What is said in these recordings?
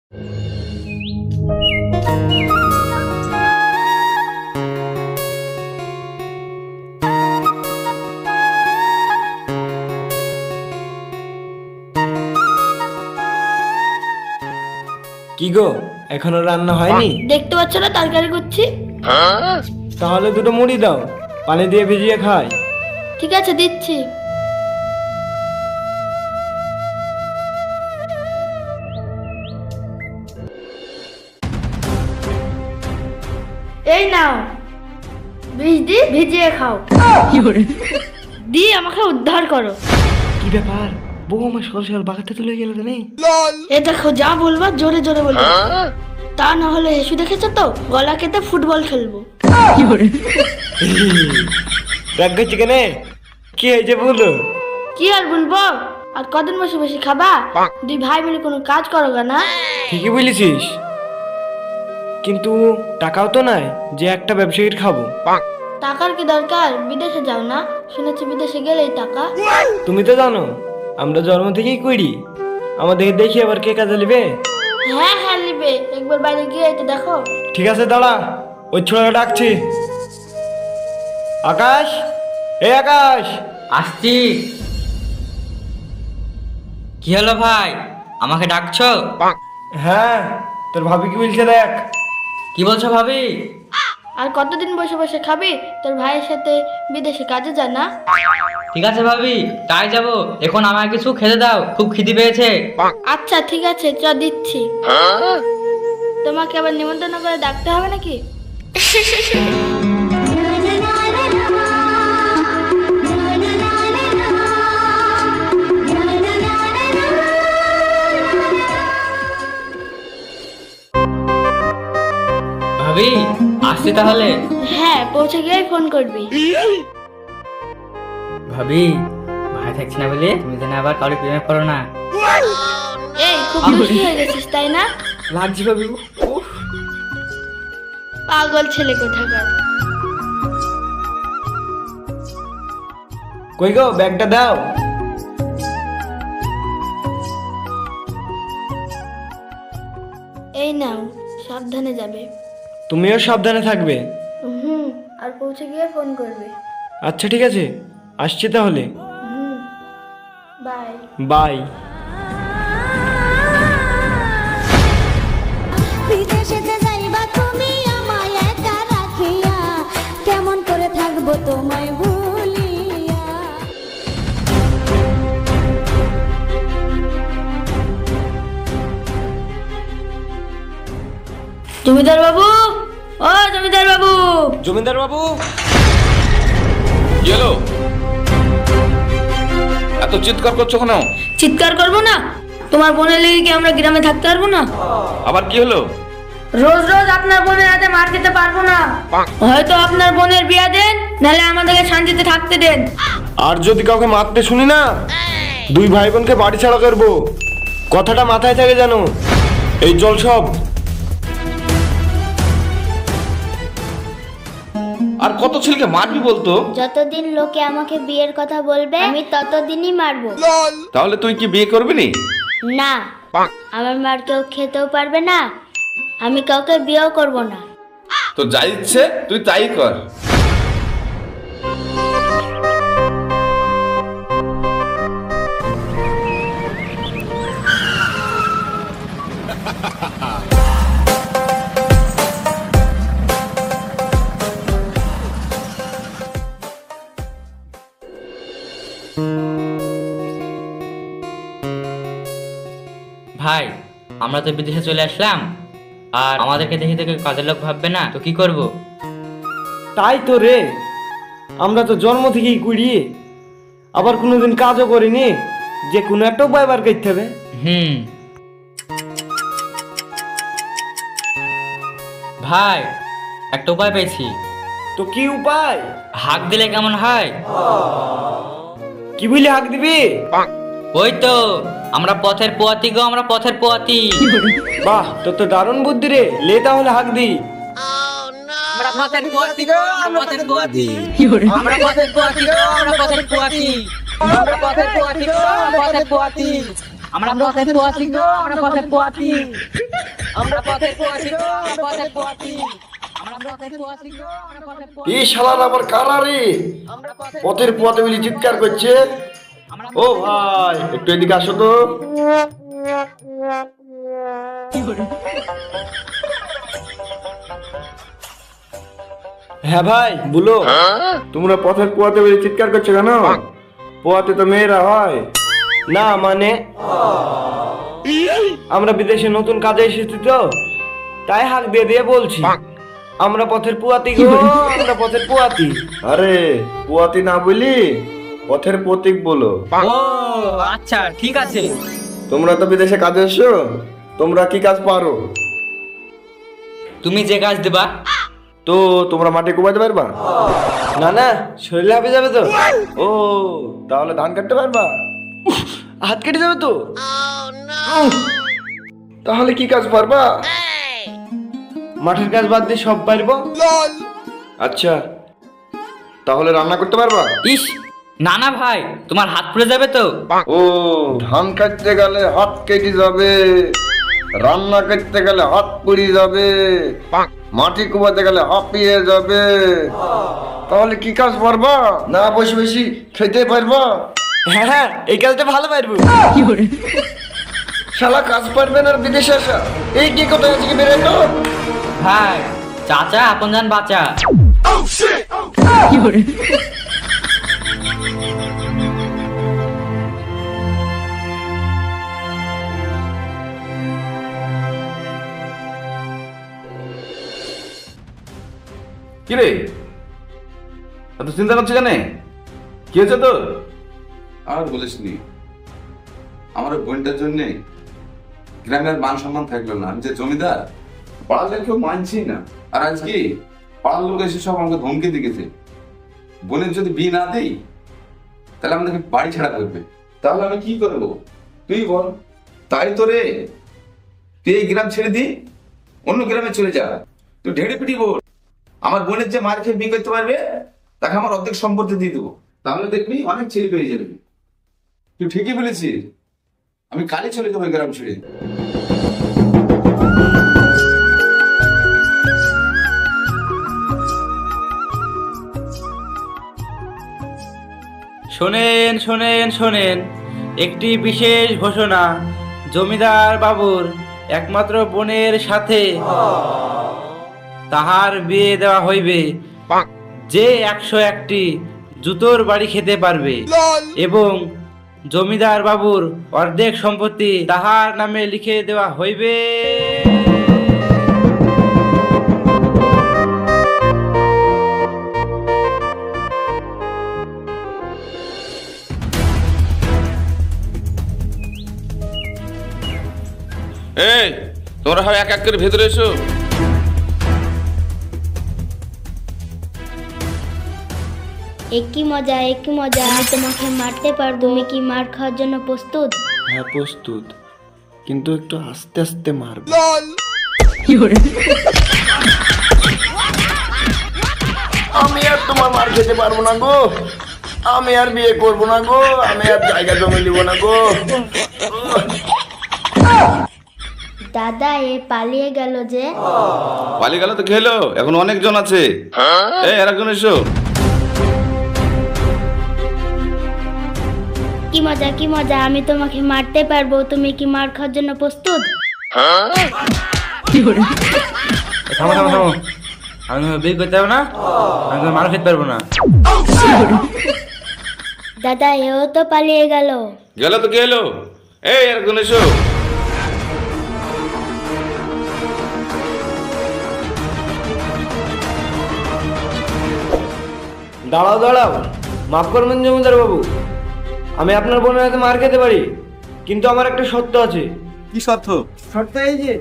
কি গো, এখনো রান্না হয়নি? দেখতে পাচ্ছ না তরকারি করছি। তাহলে দুটো মুড়ি দাও, পানি দিয়ে ভিজিয়ে খাই। ঠিক আছে, দিচ্ছি। এই নাও, ভিজিয়ে খাও। দিয়ে আমাকে উদ্ধার করো। কি ব্যাপার, বউ আমার সকাল সকাল বাগাতে তুলে গেল কেন? এ দেখো, যা বলবা জোরে জোরে বলবো, তা না হলে এসু দেখেছো তো, গলা কেটে ফুটবল খেলবো। রাগ করছি কেন? কি হয়েছে বলো? কি আর বলবো, আর কদিন বসে বসে খাবা? দুই ভাই মিলে কোনো কাজ করো গা না? ঠিকই বলেছিস, কিন্তু টাকাও তো নাই যে একটা ব্যবসায়ীর খাবো। টাকার কি দরকার? বিদেশে যাও না, শুনেছি বিদেশে গেলেই টাকা। তুমি তো জানো আমরা জন্ম থেকেই করি, আমাদের দেখি আবার কে কাজে নেবে। হ্যাঁ হ্যাঁ, নিবে, একবার বাইরে গিয়ে এটা দেখো। ঠিক আছে, দাঁড়া, ওই ছোড়াটা ডাকছি। আকাশ, এই আকাশ। আসছি। কি হলো ভাই, আমাকে ডাকছো? হ্যাঁ, তোর ভাবি কি বলছে দেখ। কি বলছো ভাবি? আর কতদিন বসে বসে খাবি? তোর ভাইয়ের সাথে বিদেশে কাজে যা না। ঠিক আছে ভাবি, তাই যাবো। এখন আমায় কিছু খেতে দাও, খুব খিদে পেয়েছে। আচ্ছা ঠিক আছে, চ দিচ্ছি। তোমাকে আবার নিমন্ত্রণ করে ডাকতে হবে নাকি? ভাবি, আসছি তাহলে। হ্যাঁ, পৌঁছে গিয়ে ফোন করবি। ভাবি, ভাই থাকছি না বলে তুমি যেন আবার কাউকে প্রেমে পড়ো না। এই, খুব খুশি হয়ে গেছিস তাই না? লাগছে ভাবি। পাগল ছেলে কোথাকার। কই গো, ব্যাগটা দাও। এই নাও, সাবধানে যাবে। তুমিও সাবধানে থাকবে। আর পৌঁছে গিয়ে ফোন করবে। আচ্ছা ঠিক আছে, আসছি তাহলে। বাই। বাই। বিদেশেতে যাইবা তুমি আমায় একা রাখিয়া, কেমন করে থাকবো তোমায় ভুলিয়া। জমিদার বাবু, ও জমিদার বাবু। জমিদার বাবু। কি হলো? এত চিৎকার করছো কেন? চিৎকার করবো না? তোমার বোনের লেগে কি আমরা গ্রামে থাকতে পারবো না? আবার কি হলো? রোজ রোজ আপনার বোনের হাতে মার খেতে পারবো না। হয়তো আপনার বোনের বিয়া দেন, নাহলে আমাদেরকে শান্তিতে থাকতে দেন। আর যদি কাউকে মারতে শুনি না, দুই ভাই বোনকে বাড়ি ছাড়া করবো। কথাটা মাথায় থাকে জানো। এই জল সব। আর কত ছেলেকে মারবি বলতো? যতদিন লোকে আমাকে বিয়ের কথা বলবে আমি ততদিনই মারবো। তাহলে তুই কি বিয়ে করবি নি? না, আমার মার কেউ খেতেও পারবে না, আমি কাউকে বিয়েও করব না। তো যাই ইচ্ছে তুই তাই কর। ভাই, আমরা তো বিদেশে চলে আসলাম, আর আমাদেরকে দেখে দেখে কাজের লোক ভাববে না, তো কি করব? তাই তো রে, আমরা তো জন্ম থেকেই কুড়ি, আবার কোনোদিন কাজও করিনি, যে কোনো একটা উপায় বার করতে হবে। ভাই, একটা উপায় পেয়েছি। তো কি উপায়? হাঁক দিলে কেমন হয়? কি বুঝলি হাঁক দিবি? ওই তো, আমরা পথের পোয়াতি গো, আমরা পথের পোয়াতি। বাহ, তোর তো দারুণ বুদ্ধি রে, লে তাহলে হাঁক দি। আমরা পথের পোয়াতি গো, আমরা পথের পোয়াতি। আমরা পথের পোয়াতি গো, আমরা পথের পোয়াতি। আমরা পথের পোয়াতি গো, আমরা পথের পোয়াতি। আমরা পথের পোয়াতি গো, আমরা পথের পোয়াতি। আমরা পথের পোয়াতি গো, আমরা পথের পোয়াতি। আমরা পথের পোয়াতি গো, আমরা পথের পোয়াতি। এই শালার আবার কারা রে? আমরা পথের পথের পোয়াতে বলি চিৎকার করছে। ও ভাই, একটু এদিকে আসো তো। হ্যাঁ ভাই বলো, তোমরা পথের পোয়াতে বলি চিৎকার করছো কেন? পোয়াতে তো মেয়েরা হয় না, মানে আমরা বিদেশে নতুন কাজে এসেছি তো, তাই হাক দিয়ে দিয়ে বলছি আমরা পথের পুয়াতি গো, আমরা পথের পুয়াতি। আরে পুয়াতি না বলি পথের প্রতীক বলো। ও আচ্ছা ঠিক আছে। তোমরা তো বিদেশে কাজে এসো, তোমরা কি কাজ পারো? তুমি যে কাজ দেবা। তো তোমরা মাটি কোপাতে পারবা? না না, শরীরে হাঁপে যাবে তো। ও তাহলে ধান কাটতে পারবা? হাত কেটে যাবে তো। তাহলে কি কাজ পারবা? মাঠের কাজ বাদ দিয়ে সব পারবো। আচ্ছা তাহলে রান্না করতে পারবা? ইস না না ভাই, তোমার হাত পুড়ে যাবে তো। ও ধান কাটতে গেলে হাত কেটে যাবে, রান্না করতে গেলে হাত পুড়ে যাবে, মাটি কোপাতে গেলে হাঁপিয়ে যাবে। তাহলে কি কাজ পারবা? না বসে বসে খেতে পারবা? হ্যাঁ হ্যাঁ, এই কাজটা ভালো পারবো। শালা কাজ পারবেন আর বিদেশে আসা, এই কি কোথায় আজকে বেরোয় তো? ভাই চাচা আপন জান বাঁচা। কি রে, এত চিন্তা করছো কেন? কি হয়েছে তোর? আর বলিসনি, আমার ওই বোনটার জন্য গ্রামের মান সম্মান থাকলো না। আমি যে জমিদার, পাড়ার কেউ মানছি না। আর আজ কি পাড়ার লোক এসে সব আমাকে ধমকি দিয়েছে, বোনের যদি বিয়ে না দেই তাহলে আমাদেরকে বাড়ি ছাড়া করবে। তাহলে আমি কি করবো তুই বল? তাই তো রে, তুই এই গ্রাম ছেড়ে দি, অন্য গ্রামে চলে যা। তুই ঢেড়ে পিটি বল, আমার বোনের যে মার খেয়ে বিয়ে করতে পারবে তাকে আমার অর্ধেক সম্পত্তি দিয়ে দেবো। তাহলে দেখবি অনেক ছেলে পেয়ে যাবে। তুই ঠিকই বলেছিস, আমি কালই চলে যাবো গ্রাম ছেড়ে। শোনেন শোনেন শোনেন, একটি বিশেষ ঘোষণা। জমিদার বাবুর একমাত্র বোনের সাথে তাহার বিয়ে দেওয়া হইবে, যে 101টি জুতোর বাড়ি খেতে পারবে এবং জমিদার বাবুর অর্ধেক সম্পত্তি তাহার নামে লিখে দেওয়া হইবে। এই তোমরা সব এক এক করে ভেতরে এসো। একই মজা, একই মজা। আমি তোমাকে মারতে পারবো, তুমি কি মার খাওয়ার জন্য প্রস্তুত? হ্যাঁ প্রস্তুত, কিন্তু একটু আস্তে আস্তে মারবো। আমি আর তোমার মার খেতে পারবো না গো, আমি আর বিয়ে করবো না গো, আমি আর জায়গা জমি দিব না গো। দাদা এ পালিয়ে গেল যে। পালিয়ে গেল তো খেলো, এখন অনেকজন আছে। এই আরেকজন এসো। কি মজা, কি মজা। আমি তোমাকে মারতে পারবো, তুমি কি মার খাওয়ার জন্য প্রস্তুত? থামো থামো থামো, আমি বিয়ে করতে পারবো না, আমি মার খেতে পারবো না। দাদা এও তো পালিয়ে গেল। গেল তো খেলো। এই আরেকজন এসো। দাঁড়াও দাঁড়াও, মাফ করবেন জমিদার বাবু, আমি আপনার বোনের হাতে মার খেতে পারি, কিন্তু আমার একটা শর্ত আছে। কি শর্ত? শর্ত এই যে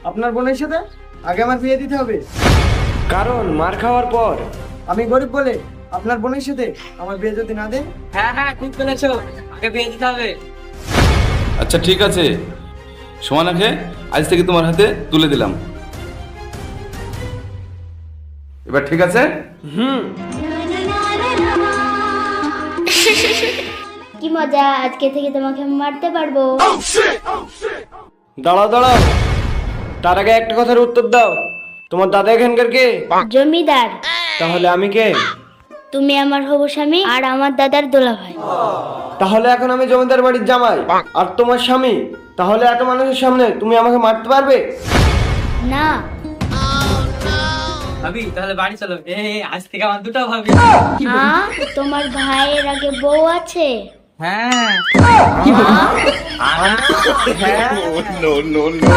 আপনার বোনের সাথে আগে আমার বিয়ে দিতে হবে, কারণ মার খাওয়ার পর আমি গরিব বলে আপনার বোনের সাথে আমার বিয়ে যদি না দেন। হ্যাঁ হ্যাঁ ঠিক বলেছো, আগে বিয়ে দিতে হবে। আচ্ছা ঠিক আছে, সমানাকে আজ থেকে তোমার হাতে তুলে দিলাম। এবার ঠিক আছে? কি মজা, আজকে থেকে তোমাকে আমি মারতে পারবো। দাঁড়াও দাঁড়াও, তার আগে একটা কথার উত্তর দাও, তোমার দাদা এখানকার কে? জমিদার। তাহলে আমি কে? তুমি আমার হবু স্বামী আর আমার দাদার দুলাভাই। তাহলে এখন আমি জমিদার বাড়ির জামাই আর তোমার স্বামী, তাহলে এত মানুষের সামনে তুমি আমাকে মারতে পারবে? না। ভাবি তাহলে বাড়ি চলো, আজ থেকে আমার দুটো ভাবি। হ্যাঁ, তোমার ভাইয়ের আগে বউ আছে? হ্যাঁ No, no, no.